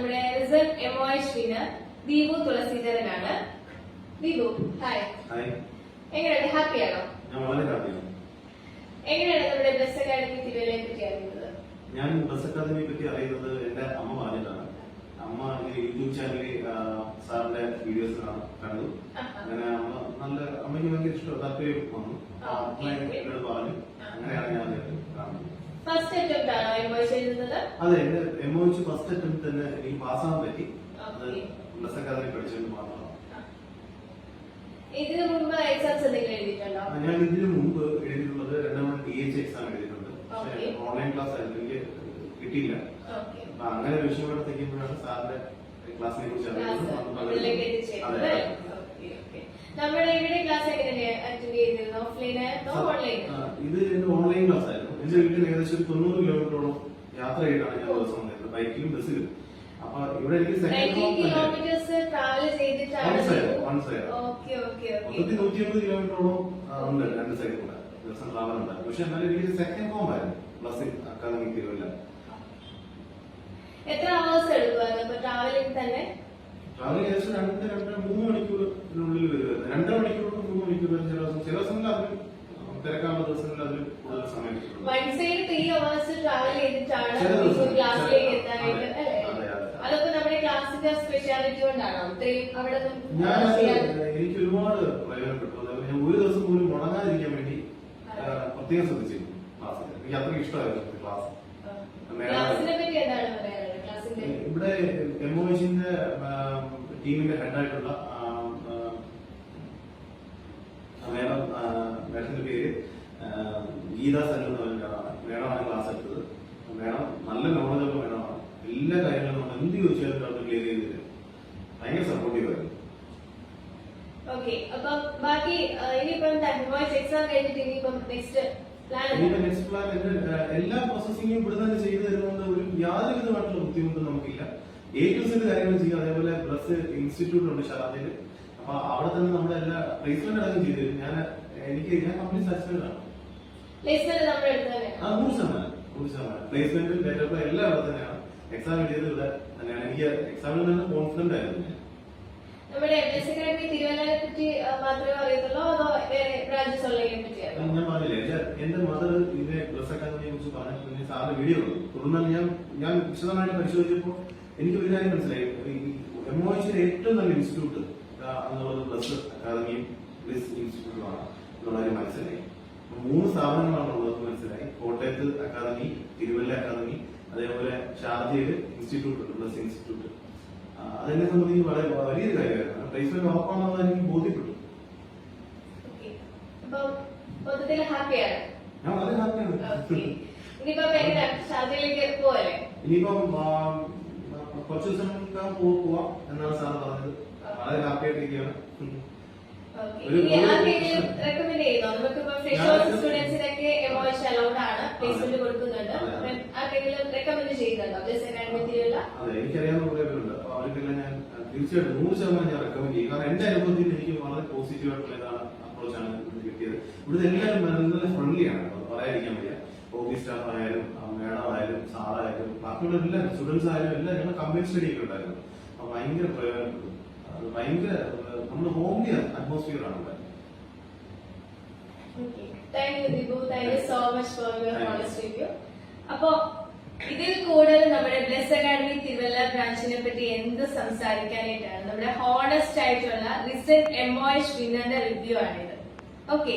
നമ്മുടെ result MOH winner Deepu തുളസീധരനാണ്. Deepu, hi. എങ്ങനെയാണ്? ഹാപ്പിയാണോ? ഞാൻ വളരെ ഹാപ്പിയാണ്. എങ്ങനെയാണ് നമ്മുടെ ബസ് അക്കാദമി തിരുവല്ലയെ പറ്റി അറിയുന്നത്? ഞാൻ ബസ് അക്കാദമിയെ പറ്റി അറിയുന്നത് എന്റെ അമ്മ പറഞ്ഞിട്ടാണ്. അമ്മ യൂട്യൂബ് ചാനലിൽ സാറിന്റെ വീഡിയോസ് കണ്ടു. അങ്ങനെ അമ്മയ്ക്ക് ഭയങ്കര ഇഷ്ടം, താല്പര്യം വന്നു. എന്നോട് പറഞ്ഞു. അങ്ങനെയാണ് ഞാൻ കാണുന്നത്. ഫസ്റ്റ് അറ്റംപ്റ്റ് ആണോ MOH എഴുതുന്നത്? അതെ, എന്റെ MOH ഫസ്റ്റ് അറ്റംപ്റ്റ് തന്നെ എനിക്ക് പാസ്സാകാൻ പറ്റി. അത് ബസ് അക്കാദമി പഠിച്ചുകൊണ്ട് മാത്രമാണ്. ഇതിനു മുമ്പ് എക്സാംസ് എന്തെങ്കിലും എഴുതിയിട്ടുണ്ടോ? ഞാൻ ഇതിനു മുമ്പ് എഴുതിയിട്ടുള്ളത് 2 TH എക്സാം എഴുതിയിട്ടുണ്ട്. പക്ഷേ ഓൺലൈൻ ക്ലാസ് ആയിരുന്നു, എനിക്ക് കിട്ടിയില്ല. അപ്പൊ അങ്ങനെ വിഷയങ്ങളെ തെക്കുമ്പോഴാണ് സാറിന്റെ ക്ലാസ്സിനെ കുറിച്ച് നമ്മുടെ ഇവിടെ ക്ലാസ് എങ്ങനെയാണ് അറ്റൻഡ് ചെയ്തിരുന്നത്? ഓഫ്ലൈൻ ആയിരുന്നോ ഓൺലൈൻ? ഇത് ഓൺലൈൻ ക്ലാസ് ആയിരുന്നു. എന്റെ വീട്ടിൽ ഏകദേശം 90 കിലോമീറ്ററോളം യാത്ര ചെയ്തിട്ടാണ് ഞാൻ ദിവസം വന്നിരുന്നത്, ബൈക്കിലും ബസ്സിലും. അപ്പൊ ഇവിടെ എനിക്ക് 150 കിലോമീറ്ററോളം ഉണ്ട് രണ്ട് സൈഡിൽ കൂടെ ദിവസം ട്രാവൽ ഉണ്ട്. പക്ഷെ എന്നാലും എനിക്ക് സെക്കൻഡ് ഹോം ആയിരുന്നു ബസ് അക്കാദമി തിരുവല്ല. എത്ര അവേഴ്സ് എടുക്കുമായിരുന്നു ട്രാവലിംഗ് തന്നെ? ട്രാവലിംഗ് ഏകദേശം 2-3 മണിക്കൂറിനുള്ളിൽ വരുമായിരുന്നു. 2 മണിക്കൂർ 3 മണിക്കൂർ വരെ ചില ദിവസങ്ങളിൽ അതിൽ തിരക്കാനുള്ള ദിവസങ്ങളിൽ അതിൽ കൂടുതൽ സമയം കിട്ടും. അതൊക്കെ നമ്മുടെ ക്ലാസിന്റെ സ്പെഷ്യാലിറ്റി കൊണ്ടാണോ? എനിക്ക് ഒരുപാട് പ്രയോജനപ്പെട്ടു. ഞാൻ ഒരു ദിവസം പോലും മുടങ്ങാതിരിക്കാൻ വേണ്ടി പ്രത്യേകം ശ്രദ്ധിച്ചിരുന്നു ക്ലാസ്സിൽ. എനിക്ക് അത്രയും ഇഷ്ടമായിരുന്നു ക്ലാസ്. ഇവിടെ MOHന്റെ ടീമിന്റെ ഹെഡായിട്ടുള്ള മേഡത്തിന്റെ പേര് ഗീതാ സനു എന്ന് പറഞ്ഞ മേഡമാണ്. മേഡമാണ് ക്ലാസ് എടുത്തത്. മേഡം നല്ല നോളജുള്ള മേഡമാണ്. എല്ലാ കാര്യങ്ങളും നമ്മൾ എന്ത് ചോദിച്ചാലും അവർ ക്ലിയർ ചെയ്ത് തരും. ഭയങ്കര സപ്പോർട്ടീവ് ആയിരുന്നു. നെക്സ്റ്റ് പ്ലാൻ എല്ലാ പ്രോസസ്സിംഗും ഇവിടെ തന്നെ ചെയ്തു തരുന്നത് ഒരു യാതൊരുവിധമായിട്ടുള്ള ബുദ്ധിമുട്ടും നമുക്കില്ല. A to Z കാര്യങ്ങൾ ചെയ്യും. അതേപോലെ പ്ലസ് ഇൻസ്റ്റിറ്റ്യൂട്ട് ഉണ്ട് ഷാർജയിൽ. അപ്പൊ അവിടെ തന്നെ നമ്മുടെ എല്ലാ പ്ലേസ്മെന്റ് അടക്കം ചെയ്തു തരും. ഞാൻ കംപ്ലീറ്റ് സാറ്റിസ്ഫൈഡ് ആണ്. 100% പ്ലേസ്മെന്റും ഡേറ്റ എല്ലാം അവിടെ തന്നെയാണ്. എക്സാം എഴുതിയത് ഇവിടെ തന്നെയാണ്. എനിക്ക് എക്സാമിൽ തന്നെ കോൺഫിഡന്റ് ആയിരുന്നു. ഞാൻ പറഞ്ഞില്ലേ, എന്റെ മദർ ഇതിനെ പ്ലസ് അക്കാദമിയെ കുറിച്ച് പറഞ്ഞിട്ടുണ്ടെങ്കിൽ സാറിന്റെ വീഡിയോ ഉള്ളൂ. തുടർന്ന് ഞാൻ വിശദമായിട്ട് പരിശോധിച്ചപ്പോൾ എനിക്ക് ഒരു കാര്യം മനസ്സിലായി. MOHന്റെ ഏറ്റവും നല്ല ഇൻസ്റ്റിറ്റ്യൂട്ട് എന്നുള്ളത് പ്ലസ് അക്കാദമിയും പ്ലസ് ഇൻസ്റ്റിറ്റ്യൂട്ടുമാണ് എന്നുള്ള കാര്യം മനസ്സിലായി. 3 സ്ഥാപനങ്ങളാണ് ഉള്ളത് മനസ്സിലായി. കോട്ടയത്ത് അക്കാദമി, തിരുവല്ല അക്കാദമി, അതേപോലെ ഷാർജയില് ഇൻസ്റ്റിറ്റ്യൂട്ട് ഉണ്ട്, പ്ലസ് ഇൻസ്റ്റിറ്റ്യൂട്ട്. അതെന്നെ സംബന്ധിച്ച് വളരെ വലിയൊരു കാര്യമായിരുന്നു. പ്ലേസ്മെന്റ് ഉറപ്പാണെന്നുള്ളത് എനിക്ക് ബോധ്യപ്പെട്ടു. ഞാൻ വളരെ ഹാപ്പിയാണ്. ഇനിയിപ്പം കുറച്ച് ദിവസം പോവാം എന്നാണ് സാർ പറഞ്ഞത്. വളരെ ഹാപ്പി ആയിട്ടിരിക്കുകയാണ്. അതെ, എനിക്കറിയാവുന്ന കുറെ പേരുണ്ട്. അപ്പൊ അവർക്കെല്ലാം ഞാൻ തീർച്ചയായിട്ടും 100% ഞാൻ റെക്കമെൻഡ് ചെയ്യും. കാരണം എന്റെ അനുഭവത്തിൽ എനിക്ക് വളരെ പോസിറ്റീവ് ആയിട്ടുള്ള ഇതാണ് അപ്രോച്ചാണ് കിട്ടിയത്. ഇവിടുത്തെ എല്ലാവരും നല്ല ഫ്രണ്ട്ലി ആണ്, പറയാതിരിക്കാൻ വയ്യ. ഓഫീസ് സ്റ്റാഫ് ആയാലും മേഡം ആയാലും സാറായാലും ബാക്കിയുള്ള എല്ലാവരും സ്റ്റുഡൻസ് ആയാലും എല്ലാം ഞങ്ങൾ കമ്പൈൻ സ്റ്റഡി ഒക്കെ ഉണ്ടായിരുന്നു. അപ്പൊ ഭയങ്കര പ്രയോജനപ്പെട്ടു. ഭയങ്കര നമ്മുടെ ഹോംലി അറ്റ്മോസ്ഫിയർ ആണ് ഇവിടെ. അപ്പോ ഇതിൽ കൂടുതൽ നമ്മുടെ ബ്ലെസ് അക്കാദമി തിരുവല്ല ബ്രാഞ്ചിനെ പറ്റി എന്ത് സംസാരിക്കാനായിട്ടാണ്? നമ്മുടെ ഹോണസ്റ്റ് ആയിട്ടുള്ള റിസൾട്ട് MOH വിന്നറിന്റെ റിവ്യൂ ആണിത്. ഓക്കെ.